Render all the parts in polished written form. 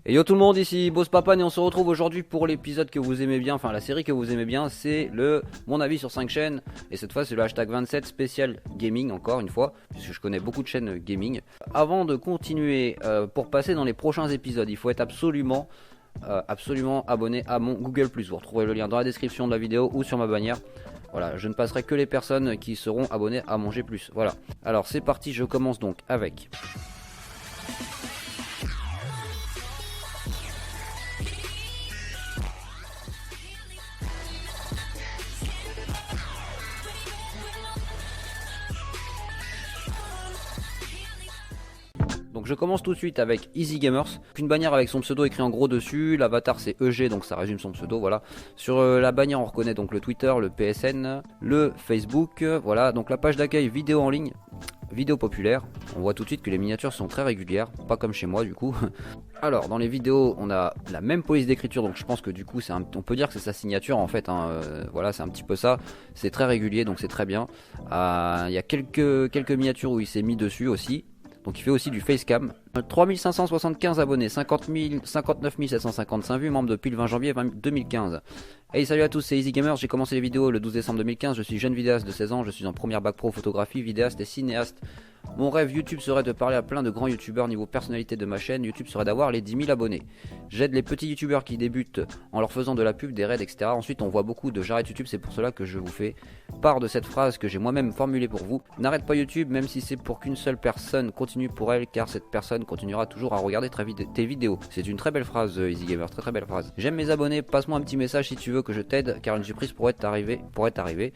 Et yo tout le monde, ici Boss Papan et on se retrouve aujourd'hui pour l'épisode que vous aimez bien, enfin la série que vous aimez bien, c'est le mon avis sur 5 chaînes. Et cette fois c'est le hashtag 27 spécial gaming encore une fois, puisque je connais beaucoup de chaînes gaming. Avant de continuer, pour passer dans les prochains épisodes, il faut être absolument abonné à mon Google+. Vous retrouverez le lien dans la description de la vidéo ou sur ma bannière. Voilà, je ne passerai que les personnes qui seront abonnées à mon G+. Voilà, alors c'est parti, je commence donc avec... Donc je commence tout de suite avec Easy Gamers, une bannière avec son pseudo écrit en gros dessus, l'avatar c'est EG donc ça résume son pseudo, voilà. Sur la bannière on reconnaît donc le Twitter, le PSN, le Facebook, voilà, donc la page d'accueil vidéo en ligne, vidéo populaire. On voit tout de suite que les miniatures sont très régulières, pas comme chez moi du coup. Alors dans les vidéos on a la même police d'écriture, donc je pense que du coup on peut dire que c'est sa signature en fait, hein, voilà c'est un petit peu ça, c'est très régulier donc c'est très bien. Il y a quelques miniatures où il s'est mis dessus aussi. Donc il fait aussi du facecam. 3575 abonnés, 59 755 vues, membre depuis le 20 janvier 2015. Hey salut à tous, c'est Easy Gamers, j'ai commencé les vidéos le 12 décembre 2015, je suis jeune vidéaste de 16 ans, je suis en première bac pro photographie, vidéaste et cinéaste. Mon rêve YouTube serait de parler à plein de grands youtubeurs niveau personnalité de ma chaîne, YouTube serait d'avoir les 10 000 abonnés. J'aide les petits youtubeurs qui débutent en leur faisant de la pub, des raids, etc. Ensuite on voit beaucoup de j'arrête YouTube, c'est pour cela que je vous fais part de cette phrase que j'ai moi-même formulée pour vous. N'arrête pas YouTube, même si c'est pour qu'une seule personne continue pour elle, car cette personne continuera toujours à regarder tes vidéos. C'est une très belle phrase Easy Gamer, très belle phrase. J'aime mes abonnés, passe-moi un petit message si tu veux que je t'aide, car une surprise pourrait t'arriver.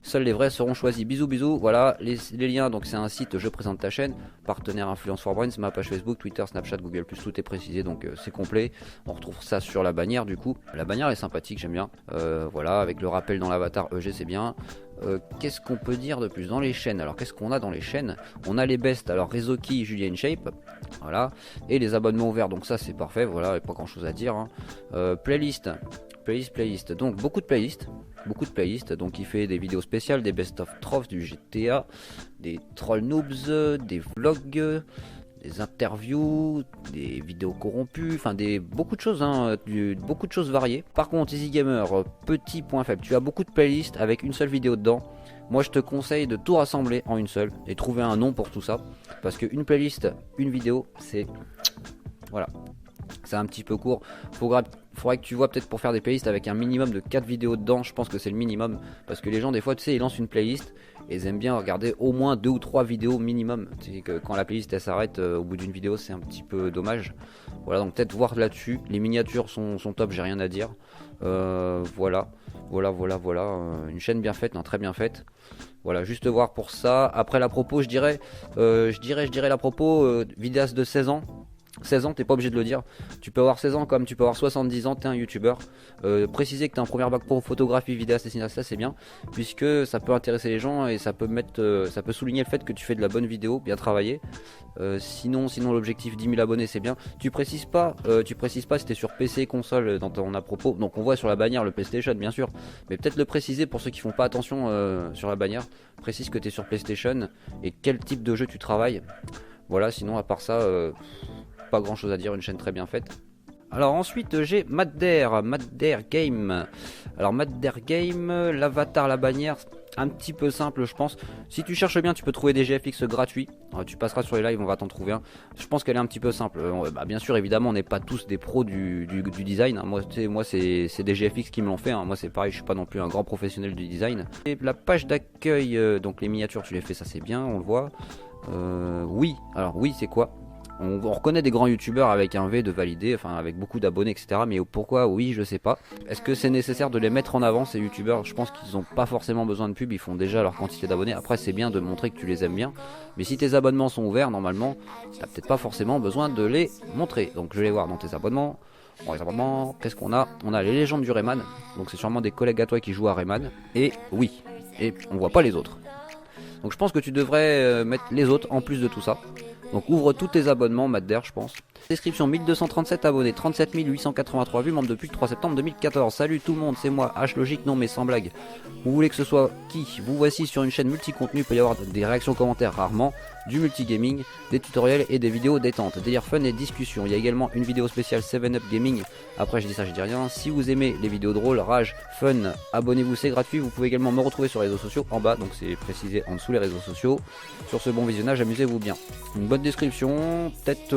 Seuls les vrais seront choisis. Bisous bisous, voilà les liens, donc c'est un site je présente ta chaîne, partenaire Influence for Brains, ma page Facebook, Twitter, Snapchat, Google+, tout est précisé, donc c'est complet. On retrouve ça sur la bannière du coup. La bannière est sympathique, j'aime bien. Voilà, avec le rappel dans l'avatar EG, c'est bien. Qu'est-ce qu'on peut dire de plus dans les chaînes? Alors qu'est-ce qu'on a dans les chaînes? On a les bests, alors Rezoki, Julia InShape, voilà, et les abonnements ouverts, donc ça c'est parfait, voilà, pas grand chose à dire, hein. Playlist, donc beaucoup de playlists, donc il fait des vidéos spéciales, des best of trophes du GTA, des troll noobs, des vlogs, des interviews, des vidéos corrompues, enfin beaucoup de choses, hein, beaucoup de choses variées. Par contre, Easy Gamer, petit point faible, tu as beaucoup de playlists avec une seule vidéo dedans. Moi je te conseille de tout rassembler en une seule et trouver un nom pour tout ça, parce qu'une playlist, une vidéo, c'est... Voilà. C'est un petit peu court, faudrait que tu vois peut-être pour faire des playlists avec un minimum de 4 vidéos dedans, je pense que c'est le minimum, parce que les gens des fois tu sais ils lancent une playlist et ils aiment bien regarder au moins 2 ou 3 vidéos minimum, tu sais que quand la playlist elle s'arrête au bout d'une vidéo c'est un petit peu dommage. Voilà, donc peut-être voir là-dessus, les miniatures sont top, j'ai rien à dire. Voilà, une chaîne bien faite, non, très bien faite. Voilà, juste voir pour ça. Après la propos, je dirais la propos, vidéaste de 16 ans. 16 ans, t'es pas obligé de le dire. Tu peux avoir 16 ans comme tu peux avoir 70 ans, t'es un youtubeur. Préciser que t'es un premier bac pro photographie, vidéaste et cinéaste, c'est bien, puisque ça peut intéresser les gens et ça peut ça peut souligner le fait que tu fais de la bonne vidéo, bien travaillé. Sinon l'objectif 10 000 abonnés c'est bien. Tu précises pas si t'es sur PC, console dans ton à propos. Donc on voit sur la bannière le PlayStation bien sûr, mais peut-être le préciser pour ceux qui font pas attention sur la bannière. Précise que t'es sur PlayStation et quel type de jeu tu travailles. Voilà, sinon à part ça, pas grand chose à dire, une chaîne très bien faite. Alors ensuite j'ai Madder Game. Alors Madder Game, l'avatar, la bannière, un petit peu simple je pense. Si tu cherches bien tu peux trouver des GFX gratuits. Tu passeras sur les lives, on va t'en trouver un. Je pense qu'elle est un petit peu simple. Bien sûr évidemment on n'est pas tous des pros du design, hein. Moi c'est des GFX qui me l'ont fait, hein. Moi c'est pareil, je suis pas non plus un grand professionnel du design. Et la page d'accueil, donc les miniatures tu les fais, ça c'est bien, on le voit. Oui, alors oui c'est quoi? On reconnaît des grands youtubeurs avec un V de validé, enfin avec beaucoup d'abonnés etc. Mais pourquoi oui je sais pas. Est-ce que c'est nécessaire de les mettre en avant ces youtubeurs? Je pense qu'ils n'ont pas forcément besoin de pub, ils font déjà leur quantité d'abonnés. Après c'est bien de montrer que tu les aimes bien. Mais si tes abonnements sont ouverts normalement, t'as peut-être pas forcément besoin de les montrer. Donc je vais voir dans tes abonnements. Bon, les abonnements, qu'est-ce qu'on a? On a les légendes du Rayman. Donc c'est sûrement des collègues à toi qui jouent à Rayman. Et oui, et on voit pas les autres. Donc je pense que tu devrais mettre les autres en plus de tout ça. Donc ouvre tous tes abonnements Madder je pense. Description 1237 abonnés, 37 883 vues, membre depuis le 3 septembre 2014. Salut tout le monde, c'est moi, H logique, non mais sans blague. Vous voulez que ce soit qui? Vous voici sur une chaîne multi-contenu, il peut y avoir des réactions commentaires rarement, du multi-gaming, des tutoriels et des vidéos détente, délire fun et discussion. Il y a également une vidéo spéciale 7up Gaming, après je dis ça je dis rien. Si vous aimez les vidéos drôles, rage, fun, abonnez-vous, c'est gratuit. Vous pouvez également me retrouver sur les réseaux sociaux en bas, donc c'est précisé en dessous les réseaux sociaux. Sur ce bon visionnage, amusez-vous bien. Une bonne description, peut-être...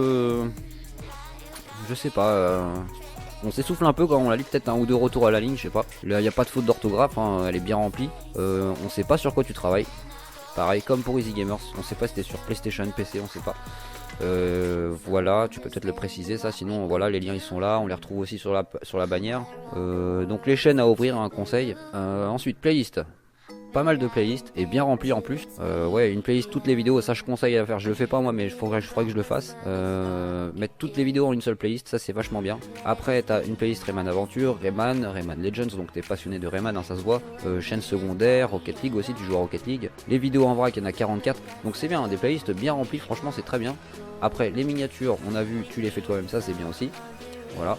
je sais pas... On s'essouffle un peu quand on la lit, peut-être un ou deux retours à la ligne, je sais pas. Là, il n'y a pas de faute d'orthographe, hein, elle est bien remplie. On sait pas sur quoi tu travailles. Pareil, comme pour Easy Gamers, on sait pas si c'était sur PlayStation, PC, on sait pas. Voilà, tu peux peut-être le préciser ça, sinon voilà, les liens ils sont là, on les retrouve aussi sur la bannière. Donc les chaînes à ouvrir, un conseil. Ensuite, playlist. Pas mal de playlists et bien rempli en plus. Ouais, une playlist toutes les vidéos, ça je conseille à faire. Je le fais pas moi, mais il faudrait que je le fasse. Mettre toutes les vidéos en une seule playlist, ça c'est vachement bien. Après, t'as une playlist Rayman Aventure, Rayman Legends, donc t'es passionné de Rayman, hein, ça se voit. Chaîne secondaire, Rocket League aussi, tu joues à Rocket League. Les vidéos en vrac, il y en a 44, donc c'est bien, hein, des playlists bien remplies, franchement c'est très bien. Après, les miniatures, on a vu, tu les fais toi-même, ça c'est bien aussi. Voilà.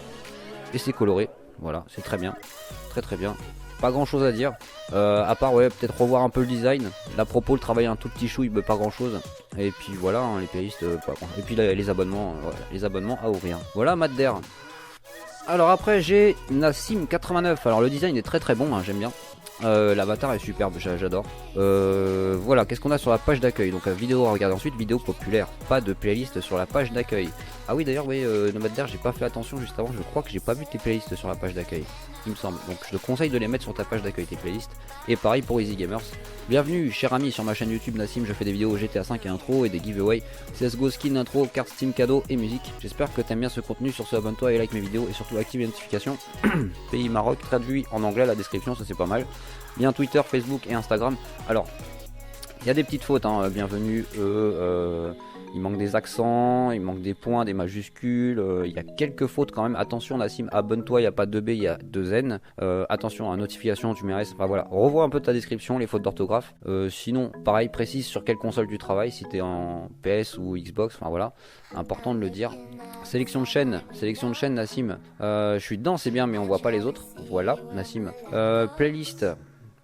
Et c'est coloré, voilà, c'est très bien. Très bien. Pas grand chose à dire, à part ouais, peut-être revoir un peu le design. Là, propos, le travail un tout petit chouille, pas grand chose. Et puis voilà, hein, les playlists, pas grand. Et puis là, les abonnements à ouvrir. Voilà, Madder. Alors après, j'ai Nassim89. Alors le design est très bon, hein, j'aime bien. L'avatar est superbe, j'adore. Voilà, qu'est-ce qu'on a sur la page d'accueil? Donc vidéo à regarder ensuite, vidéo populaire. Pas de playlist sur la page d'accueil. Ah oui, d'ailleurs, oui, Nomadder, j'ai pas fait attention juste avant. Je crois que j'ai pas vu tes playlists sur la page d'accueil, il me semble. Donc je te conseille de les mettre sur ta page d'accueil, tes playlists. Et pareil pour Easy Gamers. Bienvenue, cher ami, sur ma chaîne YouTube Nassim. Je fais des vidéos GTA 5 et intro et des giveaways, CSGO skin intro, carte Steam cadeau et musique. J'espère que t'aimes bien ce contenu. Sur ce, abonne-toi et like mes vidéos et surtout active les notifications. Pays Maroc, traduit en anglais à la description, ça c'est pas mal. Lien Twitter, Facebook et Instagram. Alors, il y a des petites fautes, hein. Bienvenue, il manque des accents, il manque des points, des majuscules, il y a quelques fautes quand même. Attention Nassim, abonne-toi, il n'y a pas 2B, il y a 2N. Attention à notification, tu mets S. Enfin voilà, revois un peu ta description, les fautes d'orthographe. Sinon, pareil, précise sur quelle console tu travailles, si tu es en PS ou Xbox, enfin voilà, important de le dire. Sélection de chaîne Nassim. Je suis dedans, c'est bien, mais on voit pas les autres. Voilà, Nassim.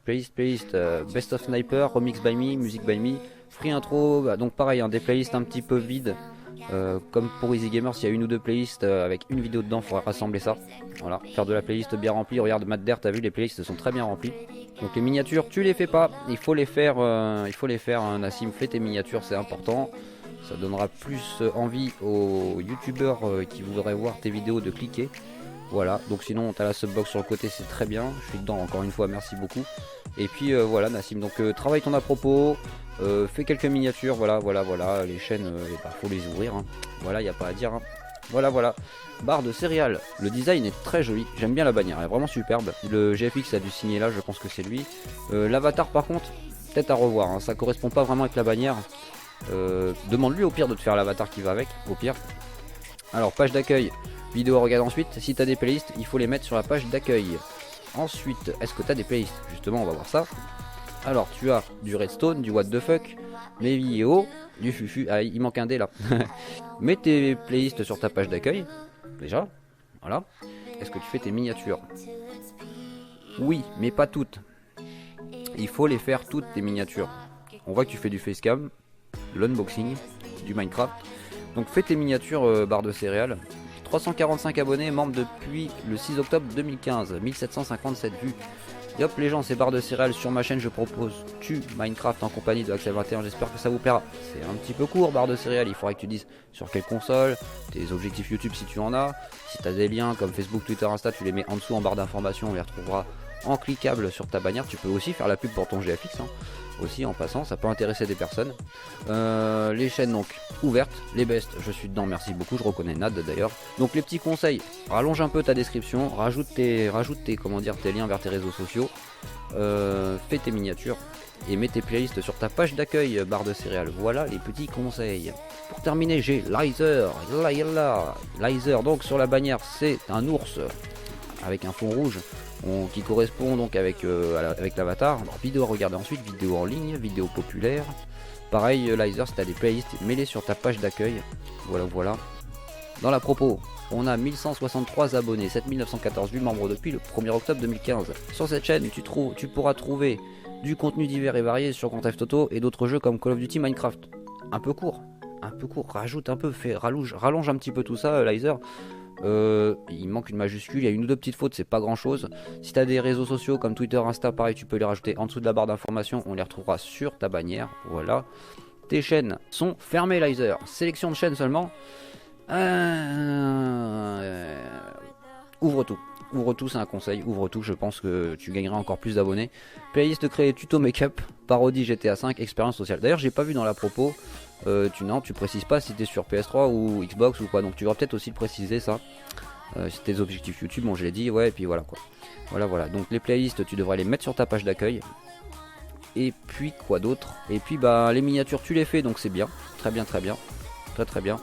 Playlist, Best of Sniper, Remix by Me, Music by Me, Free Intro, bah, donc pareil, hein, des playlists un petit peu vides, comme pour Easy Gamers, il y a une ou deux playlists avec une vidéo dedans, il faudra rassembler ça, voilà, faire de la playlist bien remplie. Regarde Madder, t'as vu, les playlists sont très bien remplies. Donc les miniatures, tu les fais pas, il faut les faire, hein, Nassim, fais tes miniatures, c'est important. Ça donnera plus envie aux youtubeurs qui voudraient voir tes vidéos de cliquer. Voilà, donc sinon t'as la subbox sur le côté, c'est très bien. Je suis dedans encore une fois, merci beaucoup. Et puis voilà Nassim, donc travaille ton à propos, fais quelques miniatures, voilà, les chaînes, faut les ouvrir, hein. Voilà, il n'y a pas à dire, hein. Voilà, barre de céréales, le design est très joli, j'aime bien la bannière, elle est vraiment superbe. Le GFX a dû signer là, je pense que c'est lui. L'avatar par contre, peut-être à revoir, hein. Ça correspond pas vraiment avec la bannière. Demande-lui au pire de te faire l'avatar qui va avec, au pire. Alors page d'accueil, vidéo à regarder ensuite. Si tu as des playlists, il faut les mettre sur la page d'accueil. Ensuite, est-ce que tu as des playlists? Justement, on va voir ça. Alors, tu as du Redstone, du What the fuck, mes vidéos, du Fufu. Ah, il manque un dé là. Mets tes playlists sur ta page d'accueil. Déjà, voilà. Est-ce que tu fais tes miniatures? Oui, mais pas toutes. Il faut les faire toutes tes miniatures. On voit que tu fais du facecam, l'unboxing, du Minecraft. Donc fais tes miniatures, barre de céréales. 345 abonnés, membre depuis le 6 octobre 2015, 1757 vues. Et hop les gens, c'est barre de céréales sur ma chaîne, je propose Minecraft en compagnie de Axel 21, j'espère que ça vous plaira. C'est un petit peu court, barre de céréales, il faudrait que tu dises sur quelle console, tes objectifs YouTube si tu en as. Si tu as des liens comme Facebook, Twitter, Insta, tu les mets en dessous en barre d'informations, on les retrouvera en cliquable sur ta bannière. Tu peux aussi faire la pub pour ton GFX, hein. Aussi en passant, ça peut intéresser des personnes. Les chaînes donc ouvertes, les best, je suis dedans, merci beaucoup, je reconnais Nad d'ailleurs. Donc les petits conseils, rallonge un peu ta description, rajoute tes liens vers tes réseaux sociaux, fais tes miniatures et mets tes playlists sur ta page d'accueil, barre de céréales. Voilà les petits conseils. Pour terminer, j'ai Lizer, donc sur la bannière, c'est un ours avec un fond rouge. Qui correspond donc avec l'avatar. Vidéo à regarder ensuite, vidéo en ligne, vidéo populaire. Pareil, Lizer, si tu as des playlists, mets-les sur ta page d'accueil. Voilà. Dans la propos, on a 1163 abonnés, 7914 vues, membres depuis le 1er octobre 2015. Sur cette chaîne, tu pourras trouver du contenu divers et varié sur Grand Theft Auto et d'autres jeux comme Call of Duty, Minecraft. Un peu court, rajoute un peu, rallonge un petit peu tout ça, Lizer. Il manque une majuscule, il y a une ou deux petites fautes, c'est pas grand chose. Si tu as des réseaux sociaux comme Twitter, Insta, pareil, tu peux les rajouter en dessous de la barre d'information, on les retrouvera sur ta bannière. Voilà. Tes chaînes sont fermées, Lizer. Sélection de chaînes seulement. Ouvre tout, c'est un conseil. Ouvre tout, je pense que tu gagneras encore plus d'abonnés. Playlist créée, tuto make-up, parodie GTA 5, expérience sociale. D'ailleurs, j'ai pas vu dans la propos. Tu précises pas si t'es sur PS3 ou Xbox ou quoi. Donc tu vas peut-être aussi le préciser ça. Si tes objectifs YouTube, bon, je l'ai dit, ouais, et puis voilà quoi. Voilà. Donc les playlists, tu devrais les mettre sur ta page d'accueil. Et puis quoi d'autre? Et puis bah les miniatures, tu les fais, donc c'est bien. Très bien. Très bien.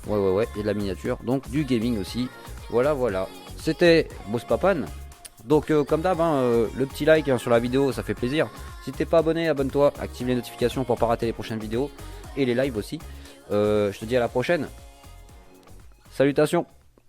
Ouais, et de la miniature. Donc du gaming aussi. Voilà. C'était Boss Papan. Donc comme d'hab, le petit like sur la vidéo, ça fait plaisir. Si t'es pas abonné, abonne-toi, active les notifications pour pas rater les prochaines vidéos. Et les lives aussi. Je te dis à la prochaine. Salutations.